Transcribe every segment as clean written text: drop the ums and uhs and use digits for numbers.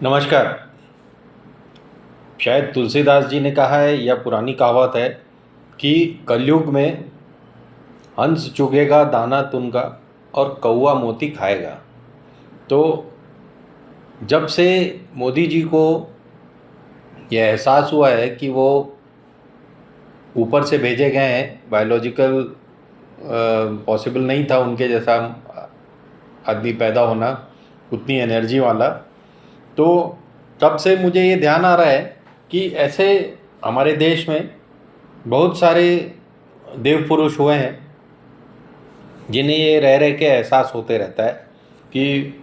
नमस्कार। शायद तुलसीदास जी ने कहा है या पुरानी कहावत है कि कलयुग में हंस चुगेगा दाना तुनगा और कौवा मोती खाएगा। तो जब से मोदी जी को यह एहसास हुआ है कि वो ऊपर से भेजे गए हैं, बायोलॉजिकल पॉसिबल नहीं था उनके जैसा आदमी पैदा होना, उतनी एनर्जी वाला, तो तब से मुझे ये ध्यान आ रहा है कि ऐसे हमारे देश में बहुत सारे देव पुरुष हुए हैं जिन्हें ये रह रह के एहसास होते रहता है कि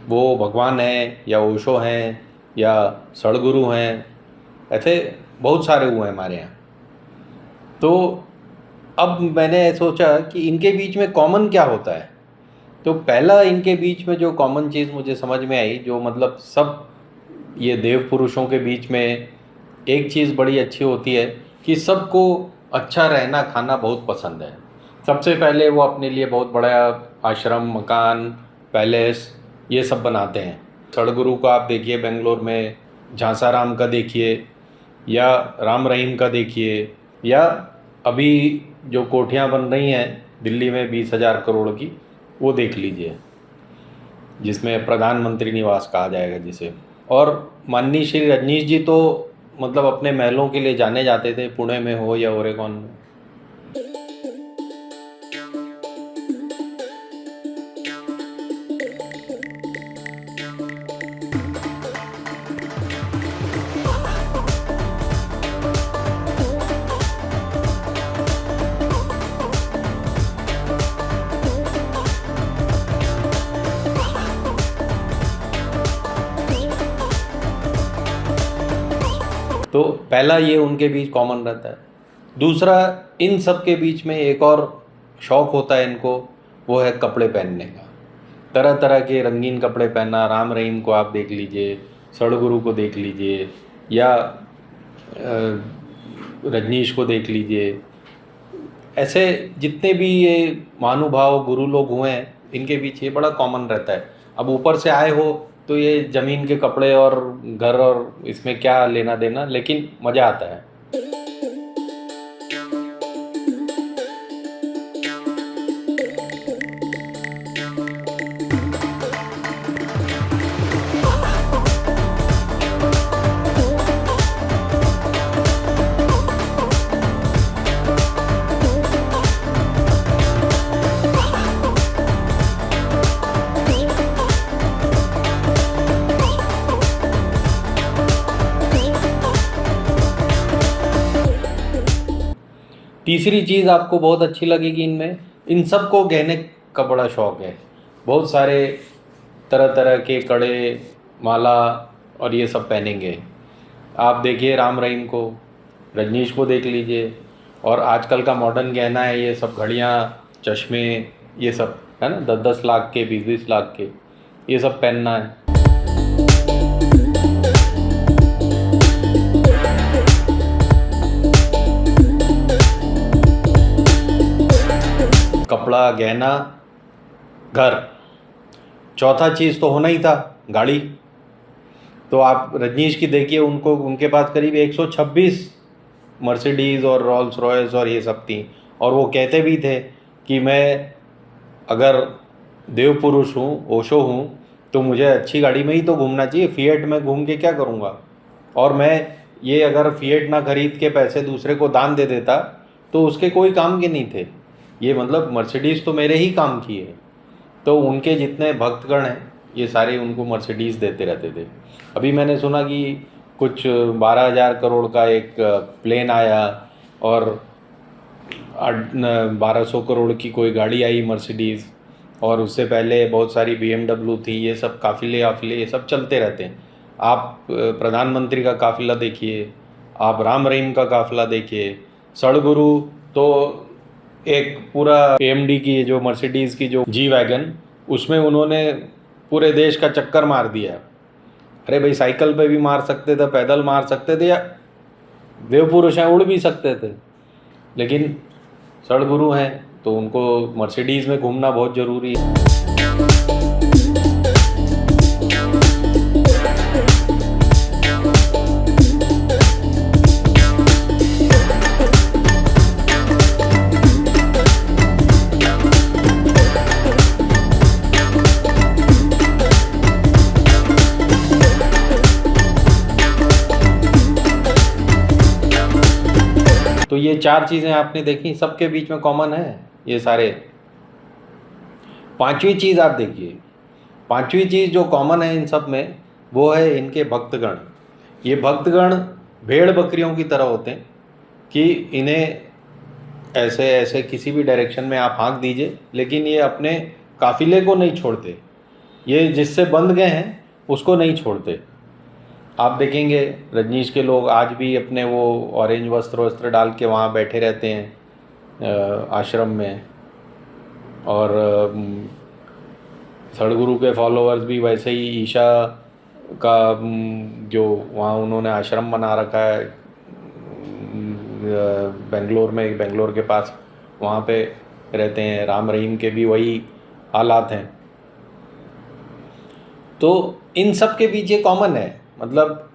वो भगवान हैं या ओशो हैं या सड़गुरु हैं। ऐसे बहुत सारे हुए हैं हमारे यहाँ। तो अब मैंने सोचा कि इनके बीच में कॉमन क्या होता है। तो पहला इनके बीच में जो कॉमन चीज़ मुझे समझ में आई, जो मतलब सब ये देव पुरुषों के बीच में एक चीज़ बड़ी अच्छी होती है कि सबको अच्छा रहना खाना बहुत पसंद है। सबसे पहले वो अपने लिए बहुत बड़ा आश्रम, मकान, पैलेस ये सब बनाते हैं। सड़गुरु को आप देखिए बेंगलोर में, झांसाराम का देखिए या राम रहीम का देखिए, या अभी जो कोठियाँ बन रही हैं दिल्ली में 20,000 करोड़ की, वो देख लीजिए, जिसमें प्रधानमंत्री निवास कहा जाएगा जिसे। और माननीय श्री रजनीश जी तो मतलब अपने महलों के लिए जाने जाते थे, पुणे में हो या ओरेगॉन में। तो पहला ये उनके बीच कॉमन रहता है। दूसरा, इन सब के बीच में एक और शौक़ होता है इनको, वो है कपड़े पहनने का। तरह तरह के रंगीन कपड़े पहनना। राम रहीम को आप देख लीजिए, सड़गुरु को देख लीजिए या रजनीश को देख लीजिए। ऐसे जितने भी ये महानुभाव गुरु लोग हुए हैं, इनके बीच ये बड़ा कॉमन रहता है। अब ऊपर से आए हो तो ये ज़मीन के कपड़े और घर और इसमें क्या लेना देना, लेकिन मज़ा आता है। तीसरी चीज़ आपको बहुत अच्छी लगेगी इनमें, इन सब को गहने का बड़ा शौक़ है। बहुत सारे तरह तरह के कड़े, माला और ये सब पहनेंगे। आप देखिए राम रहीम को, रजनीश को देख लीजिए। और आजकल का मॉडर्न गहना है ये सब, घड़ियाँ, चश्मे, ये सब है ना, 10-10 लाख के, 20-20 लाख के, ये सब पहनना है। कपड़ा, गहना, घर। चौथा चीज़ तो होना ही था, गाड़ी। तो आप रजनीश की देखिए, उनके पास करीब 126 मर्सिडीज़ और रोल्स रॉयस और ये सब थी। और वो कहते भी थे कि मैं अगर देव पुरुष हूँ, ओशो हूँ, तो मुझे अच्छी गाड़ी में ही तो घूमना चाहिए, फिएट में घूम के क्या करूँगा। और मैं ये अगर फिएट ना खरीद के पैसे दूसरे को दान दे देता तो उसके कोई काम के नहीं थे। ये मतलब मर्सिडीज़ तो मेरे ही काम की है। तो उनके जितने भक्तगण हैं ये सारे उनको मर्सिडीज़ देते रहते थे। अभी मैंने सुना कि कुछ 12,000 करोड़ का एक प्लेन आया और 1200 करोड़ की कोई गाड़ी आई मर्सिडीज़, और उससे पहले बहुत सारी BMW थी। ये सब काफ़िले ये सब चलते रहते हैं। आप प्रधानमंत्री का काफ़िला देखिए, आप राम रहीम का काफ़िला देखिए। सड़गुरु तो एक पूरा AMD की जो मर्सिडीज़ की जो जी वैगन, उसमें उन्होंने पूरे देश का चक्कर मार दिया। अरे भाई, साइकिल पे भी मार सकते थे, पैदल मार सकते थे, या देव पुरुष हैं उड़ भी सकते थे, लेकिन सड़गुरु हैं तो उनको मर्सिडीज़ में घूमना बहुत ज़रूरी है। तो ये 4 चीज़ें आपने देखी, सबके बीच में कॉमन है ये सारे। 5वीं चीज़ आप देखिए, 5वीं चीज़ जो कॉमन है इन सब में, वो है इनके भक्तगण। ये भक्तगण भेड़ बकरियों की तरह होते हैं कि इन्हें ऐसे ऐसे किसी भी डायरेक्शन में आप हाँक दीजिए, लेकिन ये अपने काफिले को नहीं छोड़ते। ये जिससे बंध गए हैं उसको नहीं छोड़ते। आप देखेंगे रजनीश के लोग आज भी अपने वो ऑरेंज वस्त्र डाल के वहाँ बैठे रहते हैं आश्रम में, और सदगुरु के फॉलोअर्स भी वैसे ही ईशा का जो वहाँ उन्होंने आश्रम बना रखा है बेंगलोर के पास, वहाँ पे रहते हैं। राम रहीम के भी वही हालात हैं। तो इन सब के बीच ये कॉमन है, मतलब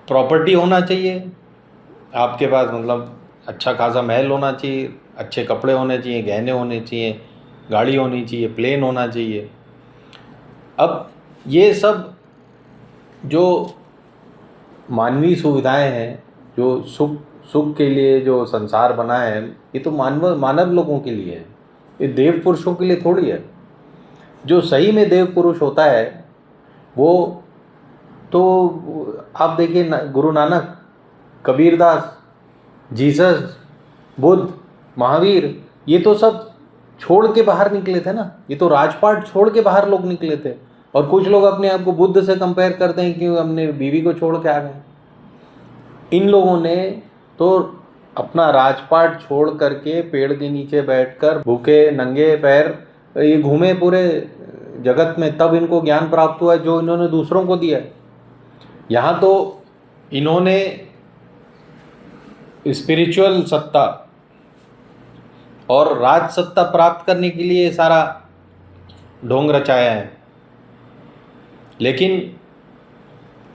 प्रॉपर्टी होना चाहिए आपके पास, मतलब अच्छा खासा महल होना चाहिए, अच्छे कपड़े होने चाहिए, गहने होने चाहिए, गाड़ी होनी चाहिए, प्लेन होना चाहिए। अब ये सब जो मानवीय सुविधाएं हैं, जो सुख के लिए जो संसार बना है, ये तो मानव लोगों के लिए है, ये देव पुरुषों के लिए थोड़ी है। जो सही में देव पुरुष होता है वो तो आप देखिए गुरु नानक, कबीरदास, जीसस, बुद्ध, महावीर, ये तो सब छोड़ के बाहर निकले थे ना। ये तो राजपाट छोड़ के बाहर लोग निकले थे। और कुछ लोग अपने आप को बुद्ध से कंपेयर करते हैं कि हमने बीवी को छोड़ के आ गए। इन लोगों ने तो अपना राजपाट छोड़ करके पेड़ के नीचे बैठकर भूखे नंगे पैर ये घूमे पूरे जगत में, तब इनको ज्ञान प्राप्त हुआ जो इन्होंने दूसरों को दिया है। यहाँ तो इन्होंने स्पिरिचुअल सत्ता और राज सत्ता प्राप्त करने के लिए सारा ढोंग रचाया है। लेकिन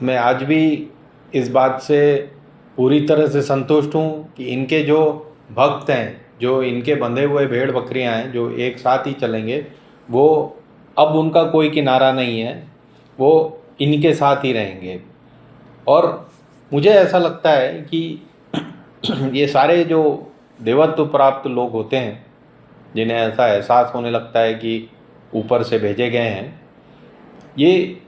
मैं आज भी इस बात से पूरी तरह से संतुष्ट हूँ कि इनके जो भक्त हैं, जो इनके बंधे हुए भेड़ बकरियाँ हैं, जो एक साथ ही चलेंगे, वो अब उनका कोई किनारा नहीं है, वो इनके साथ ही रहेंगे। और मुझे ऐसा लगता है कि ये सारे जो देवत्व प्राप्त लोग होते हैं, जिन्हें ऐसा एहसास होने लगता है कि ऊपर से भेजे गए हैं, ये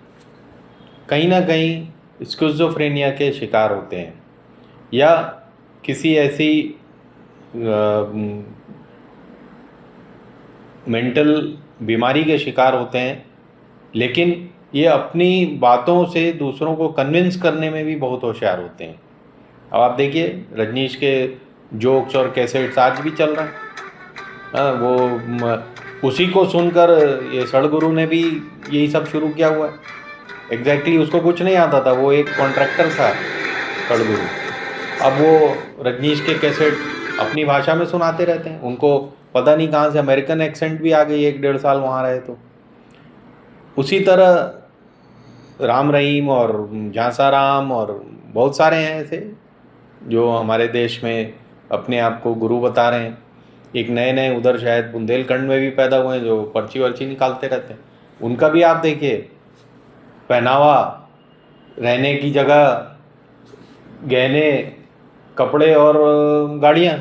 कहीं ना कहीं स्किज़ोफ्रेनिया के शिकार होते हैं या किसी ऐसी मेंटल बीमारी के शिकार होते हैं। लेकिन ये अपनी बातों से दूसरों को कन्विंस करने में भी बहुत होशियार होते हैं। अब आप देखिए रजनीश के जोक्स और कैसेट्स आज भी चल रहे हैं। वो उसी को सुनकर ये सदगुरु ने भी यही सब शुरू किया हुआ है। एग्जैक्टली उसको कुछ नहीं आता था, वो एक कॉन्ट्रैक्टर था सदगुरु। अब वो रजनीश के कैसेट अपनी भाषा में सुनाते रहते हैं। उनको पता नहीं कहाँ से अमेरिकन एक्सेंट भी आ गई, 1-1.5 साल वहाँ रहे तो। उसी तरह राम रहीम और झांसाराम और बहुत सारे हैं ऐसे जो हमारे देश में अपने आप को गुरु बता रहे हैं। एक नए उधर शायद बुंदेलखंड में भी पैदा हुए हैं जो पर्ची वर्ची निकालते रहते हैं। उनका भी आप देखिए पहनावा, रहने की जगह, गहने, कपड़े और गाड़ियाँ,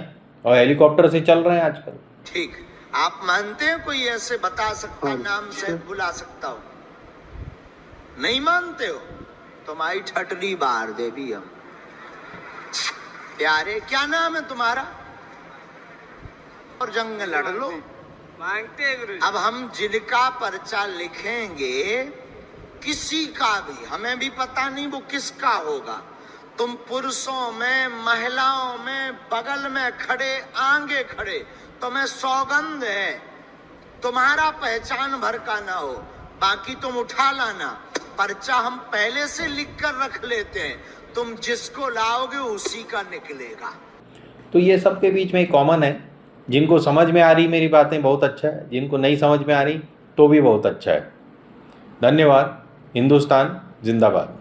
और हेलीकॉप्टर से चल रहे हैं आजकल। ठीक, आप मानते हैं कोई ऐसे बता सकता, नाम से बुला सकता हो? नहीं मानते हो? तुम्हारी ठटरी बाहर दे भी हम। प्यारे, क्या नाम है तुम्हारा? और जंग लड़ लो। मांगते हैं गुरु। अब हम जिनका पर्चा लिखेंगे, किसी का भी, हमें भी पता नहीं वो किसका होगा। तुम पुरुषों में, महिलाओं में, बगल में खड़े, आगे खड़े, तुम्हें सौगंध है तुम्हारा पहचान भर का ना हो, बाकी तुम उठा लाना। पर्चा हम पहले से लिख कर रख लेते हैं, तुम जिसको लाओगे उसी का निकलेगा। तो ये सब के बीच में कॉमन है। जिनको समझ में आ रही मेरी बातें बहुत अच्छा है, जिनको नहीं समझ में आ रही तो भी बहुत अच्छा है। धन्यवाद। हिंदुस्तान जिंदाबाद।